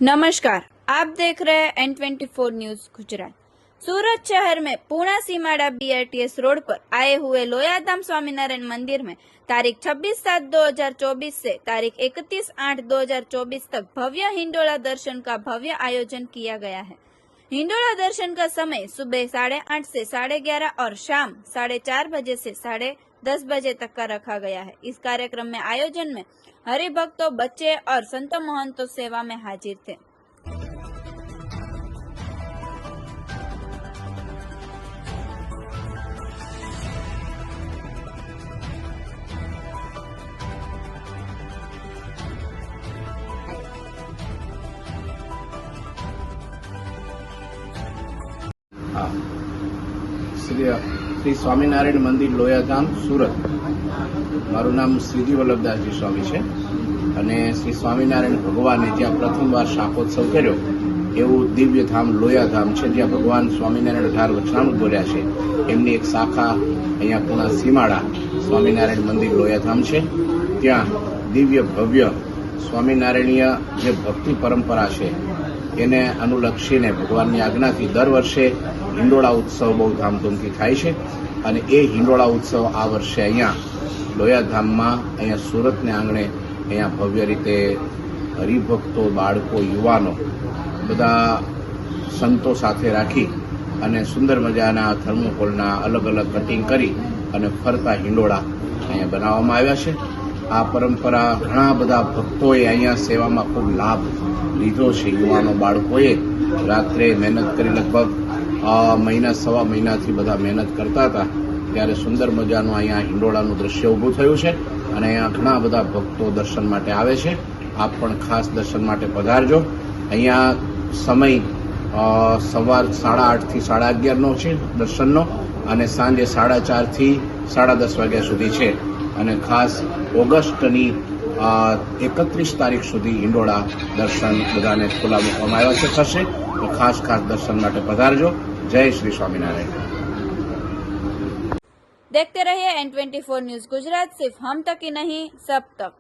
नमस्कार, आप देख रहे हैं N24 न्यूज गुजरात। सूरत शहर में पूना सीमाड़ा BRTS रोड पर आए हुए लोयाधाम स्वामीनारायण मंदिर में तारीख 26/7/2024 से तारीख 31/8/2024 तक भव्य हिंडोला दर्शन का भव्य आयोजन किया गया है। हिंडोला दर्शन का समय सुबह 8:30 से 11:30 और शाम 4:30 बजे से 10:30 बजे तक का रखा गया है। इस कार्यक्रम में आयोजन में हरिभक्तों, बच्चे और संत महंतों सेवा में हाजिर थे। हाँ, श्री स्वामीनारायण मंदिर लोयाધામ સુરત। મારું નામ શ્રીજી વલ્લભદાસજી સ્વામી છે અને શ્રી સ્વામિનારાયણ ભગવાને જ્યાં પ્રથમવાર શાકોત્સવ કર્યો એવું દિવ્ય ધામ લોયાધામ છે, જ્યાં ભગવાન સ્વામિનારાયણ 18 વચનામૃત બોલ્યા છે। એમની એક શાખા અહીંયા પૂના સીમાડા સ્વામિનારાયણ મંદિર લોયાધામ છે। ત્યાં દિવ્ય ભવ્ય સ્વામિનારાયણીય જે ભક્તિ પરંપરા છે એને અનુલક્ષીને ભગવાનની આજ્ઞાથી દર વર્ષે હિંડોળા ઉત્સવ બહુ ધામધૂમથી થાય છે અને એ હિંડોળા ઉત્સવ આ વર્ષે અહીંયા લોયાધામમાં અહીંયા સુરતને આંગણે અહીંયા ભવ્ય રીતે હરિભક્તો, બાળકો, યુવાનો બધા સંતો સાથે રાખી અને સુંદર મજાના થર્મોકોલના અલગ અલગ કટિંગ કરી અને ફરતા હિંડોળા અહીંયા બનાવવામાં આવ્યા છે। આ પરંપરા ઘણા બધા ભક્તોએ અહીંયા સેવામાં ખૂબ લાભ લીધો છે। યુવાનો, બાળકોએ રાત્રે મહેનત કરી, લગભગ મહિના સવા મહિનાથી બધા મહેનત કરતા હતા, ત્યારે સુંદર મજાનું અહીંયા હિંડોળાનું દ્રશ્ય ઊભું થયું છે અને અહીંયા ઘણા બધા ભક્તો દર્શન માટે આવે છે। આપ પણ ખાસ દર્શન માટે પધારજો। અહીંયા સમય સવાર 8:30 થી 11:30 છે દર્શનનો અને સાંજે 4:30 થી 10:30 વાગ્યા સુધી છે અને ખાસ ઓગસ્ટની 31 તારીખ સુધી હિંડોળા દર્શન બધાને ખુલ્લા મૂકવામાં આવ્યા છે થશે, તો ખાસ દર્શન માટે પધારજો। जय श्री स्वामीनारायण। देखते रहिए N24 न्यूज गुजरात, सिर्फ हम तक ही नहीं सब तक।